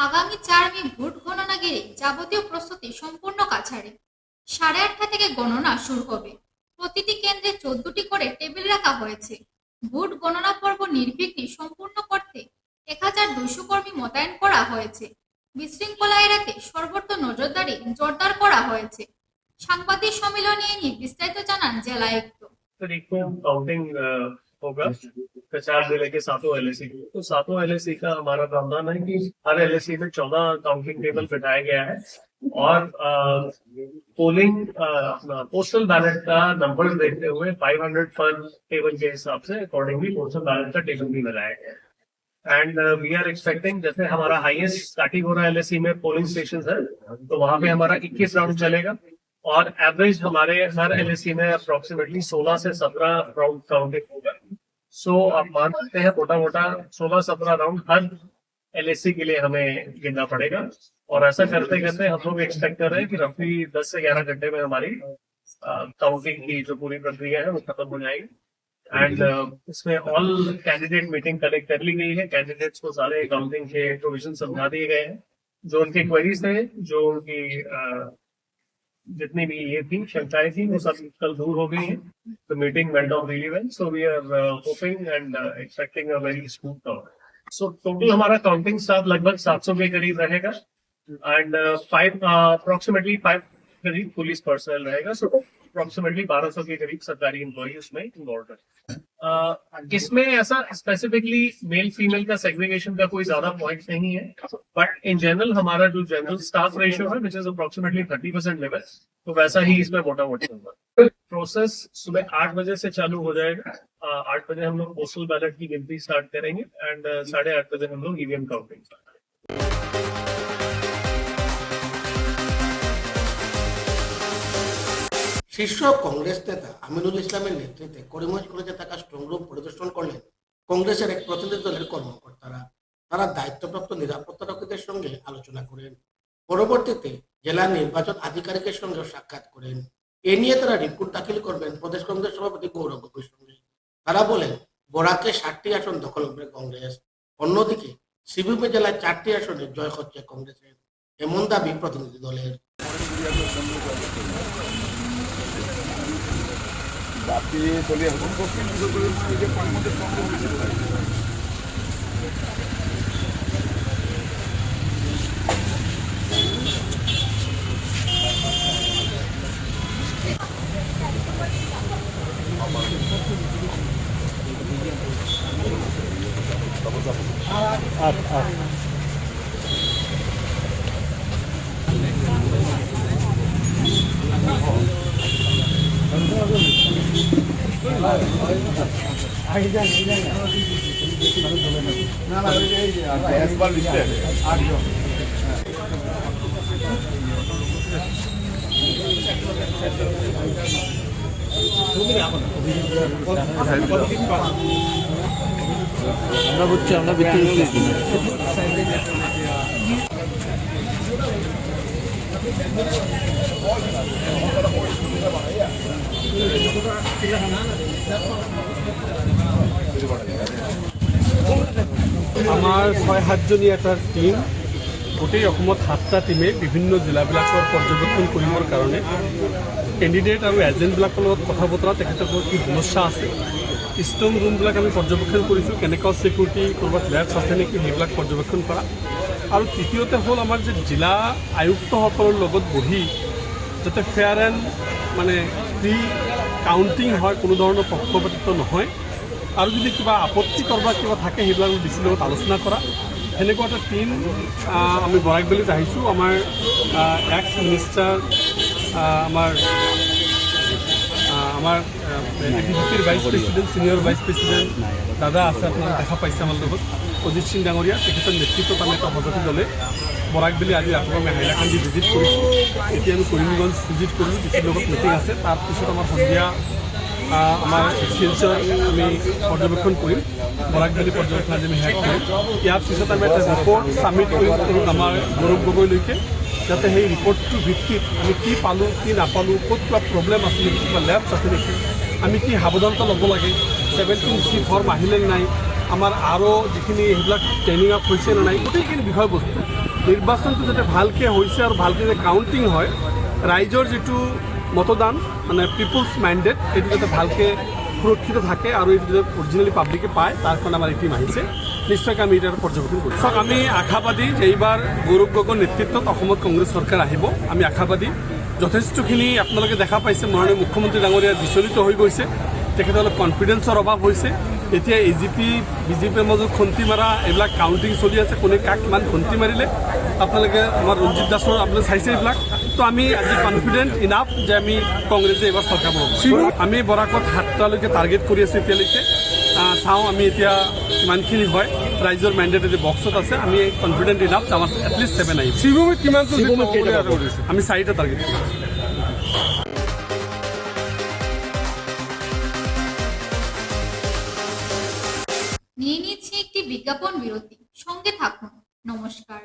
আগামী 4 মে ভোট গণনা ঘিরে যাবতীয় প্রস্তুতি সম্পূর্ণ কাছাড়ে। 8:30 থেকে গণনা শুরু হবে। প্রতিটি কেন্দ্রে 14টি করে টেবিল রাখা হয়েছে। ভোট গণনা পর্ব নির্বিঘ্নে সম্পূর্ণ করতে 1200 কর্মী মোতায়েন করা হয়েছে। বিশৃঙ্খলা এড়াতে সর্বত্র নজরদারি জোরদার করা হয়েছে। সাংবাদিক সম্মেলনে নিয়ে বিস্তারিত জানান জেলা আয়ুক্ত। तारीख को काउंटिंग होगा कचार जिले के सातों एलएसी को। तो सातों एलएसी का हमारा प्रावधान है कि हर एलएसी में 14 काउंटिंग टेबल बिठाया गया है और पोलिंग अपना पोस्टल बैलेट का नंबर देखते हुए 500 पर टेबल के हिसाब से अकॉर्डिंगली पोस्टल बैलेट का टेबल भी बनाया गया है। एंड वी आर एक्सपेक्टिंग, जैसे हमारा हाईएस्ट स्टार्टिंग हो रहा है एलएसी में पोलिंग स्टेशन है, तो वहां पे हमारा 21 राउंड चलेगा और एवरेज हमारे हर एलएसी में अप्रोक्सीमेटली 16 से 17 राउंड काउंटिंग होगा। सो आप मान सकते हैं मोटा मोटा 16-17 राउंड हर एलएसी के लिए हमें गिनना पड़ेगा और ऐसा करते करते हम लोग एक्सपेक्ट कर रहे हैं कि रफली 10 से 11 घंटे में हमारी काउंटिंग की जो पूरी प्रक्रिया है वो खत्म हो जाएगी। एंड इसमें ऑल कैंडिडेट मीटिंग कलेक्ट कर ली गई है। कैंडिडेट्स को सारे काउंटिंग के प्रोविजन समझा दिए गए हैं। जो उनके क्वेरीज थे, जो उनकी जितनी भी ये थी शंकाएं थी, वो सब कल दूर हो गई है। The meeting went on really well, so we are hoping and expecting a very smooth count. So total हमारा काउंटिंग स्टाफ लगभग 700 के करीब रहेगा एंड अप्रोक्सीमेटली 5 करीब पुलिस पर्सनल रहेगा। सो अप्रोक्सीमेटली 1200 के करीब सरकारी एम्प्लॉई उसमें इन्वॉल्व है। इसमें ऐसा स्पेसिफिकली मेल फीमेल का सेग्रीगेशन का कोई ज्यादा पॉइंट नहीं है, बट इन जनरल हमारा जो जनरल स्टाफ रेशियो है विच इज अप्रोक्सीमेटली 30% लेवल, तो वैसा ही इसमें मोटा मोटी होगा। प्रोसेस सुबह 8 बजे से चालू हो जाएगा। 8 बजे हम लोग पोस्टल बैलेट की गिनती स्टार्ट करेंगे एंड 8:30 बजे हम लोग ईवीएम काउंटिंग स्टार्ट करेंगे। শীর্ষ কংগ্রেস নেতা আমিনুল ইসলামের নেতৃত্বে করিমগঞ্জ কলেজে থাকা স্ট্রং রুম পরিদর্শন করলেন কংগ্রেসের এক প্রতিনিধি দলের কর্মকর্তারা। তারা দায়িত্বপ্রাপ্ত নিরাপত্তারক্ষীদের সঙ্গে আলোচনা করেন। পরবর্তীতে জেলা নির্বাচন আধিকারিকের সঙ্গে সাক্ষাৎ করেন। এ নিয়ে তারা রিপোর্ট দাখিল করবেন প্রদেশ কংগ্রেস সভাপতি গৌরব গগৈর সঙ্গে। তারা বলেন, বরাকে 7টি আসন দখল করবে কংগ্রেস, অন্যদিকে সিবিএম জেলায় 4টি আসনে জয় হচ্ছে কংগ্রেসের, এমন দাবি প্রতিনিধি দলের। আমরা বুঝছি, আমরা ভিত্তি আমাৰ 6-7জনীয়া এটা টিম গোটেই অসমত 7টা টিমে বিভিন্ন জিলাবিলাকৰ পৰ্যবেক্ষণ কৰিবৰ কাৰণে কেণ্ডিডেট আৰু এজেণ্টবিলাকৰ লগত কথা বতৰা, তেখেতসকলৰ কি সমস্যা আছে, ষ্ট্ৰং ৰুমবিলাক আমি পৰ্যবেক্ষণ কৰিছোঁ, কেনেকুৱা ছিকিউৰিটি, ক'ৰবাত লেবছ আছে নেকি, সেইবিলাক পৰ্যবেক্ষণ কৰা। আৰু তৃতীয়তে হ'ল আমাৰ যে জিলা আয়ুক্তসকলৰ লগত বহি যাতে ফেয়াৰ এণ্ড মানে ফ্ৰী কাউণ্টিং হয়, কোনো ধৰণৰ পক্ষপাতিত্ব নহয়, আৰু যদি কিবা আপত্তি কৰবা কিবা থাকে সেইবিলাক ডিচিৰ লগত আলোচনা কৰা, সেনেকুৱা এটা টিম আমি বৰাকবেলিত আহিছোঁ। আমাৰ এক্স মিনিষ্টাৰ আমাৰ এডিচিৰ vice president, senior vice president দাদা আছে, আপোনালোকে দেখা পাইছে আমাৰ লগত, অজিত সিং ডাঙৰীয়া, তেখেতৰ নেতৃত্বত আমি এটা সজাতি দলে বৰাকবেলি আজি ৰাতিপুৱা আমি হাইলাকান্দি ভিজিট কৰিছোঁ। এতিয়া আমি কৰিমগঞ্জ ভিজিট কৰিলোঁ, ডিচিৰ লগত মিটিং আছে। তাৰপিছত আমাৰ সন্ধিয়া আমাৰ শিলচৰ আমি পৰ্যবেক্ষণ কৰিম, বৰাকবেলি পৰ্যবেক্ষণ আজি আমি শেষ কৰিম। ইয়াৰ পিছত আমি এটা ৰিপৰ্ট ছাবমিট কৰিম আমাৰ গৌৰৱ গগৈলৈকে, যাতে সেই ৰিপৰ্টটোৰ ভিত্তিত আমি কি পালোঁ, কি নাপালোঁ, ক'ত কিবা প্ৰব্লেম আছে নেকি, কিবা লেবছ আছে নেকি, আমি কি সাৱধানতা ল'ব লাগে, 17C ফৰ্ম আহিলে নাই, আমাৰ আৰু যিখিনি সেইবিলাক ট্ৰেইনিং আপ হৈছে নে নাই, গোটেইখিনি বিষয়বস্তু নিৰ্বাচনটো যাতে ভালকৈ হৈছে আৰু ভালকৈ যে কাউণ্টিং হয়, ৰাইজৰ যিটো মতদান মানে পিপুলছ মাইণ্ডেড, এইটো যাতে ভালকৈ সুৰক্ষিত থাকে আৰু এইটো যাতে অৰিজিনেলি পাব্লিকে পায়, তাৰ কাৰণে আমাৰ এই টীম আহিছে। নিশ্চয়কৈ আমি এতিয়া পৰ্যবেক্ষণ কৰিছোঁ। চাওক, আমি আশাবাদী যে এইবাৰ গৌৰৱ গগৈৰ নেতৃত্বত অসমত কংগ্ৰেছ চৰকাৰ আহিব। আমি আশাবাদী। যথেষ্টখিনি আপোনালোকে দেখা পাইছে, মাননীয় মুখ্যমন্ত্ৰী ডাঙৰীয়া বিচলিত হৈ গৈছে, তেখেতসকলৰ কনফিডেন্সৰ অভাৱ হৈছে। এতিয়া AGP BJPৰ মাজত খন্তি মাৰা এইবিলাক কাউণ্টিং চলি আছে, কোনে কাক কিমান খন্তি মাৰিলে। আপোনালোকে আমাৰ ৰঞ্জিত দাসৰ আপোনালোকে চাইছে এইবিলাক। তো আমি আজি কনফিডেণ্ট ইনাফ যে আমি কংগ্ৰেছে এইবাৰ চৰকাৰ পাব। আমি বৰাকত 7টালৈকে টাৰ্গেট কৰি আছোঁ এতিয়ালৈকে। চাওঁ আমি এতিয়া কিমানখিনি হয়। ৰাইজৰ মেণ্ডেট এতিয়া বক্সত আছে, আমি কনফিডেণ্ট ইনাফ যে আমাৰ এটলিষ্ট 7 আহিব। আমি 4টা টাৰ্গেট কৰিছোঁ। নিয়ে নিচ্ছি একটি বিজ্ঞাপন বিৰতি, সঙ্গে থাকুন। নমস্কাৰ।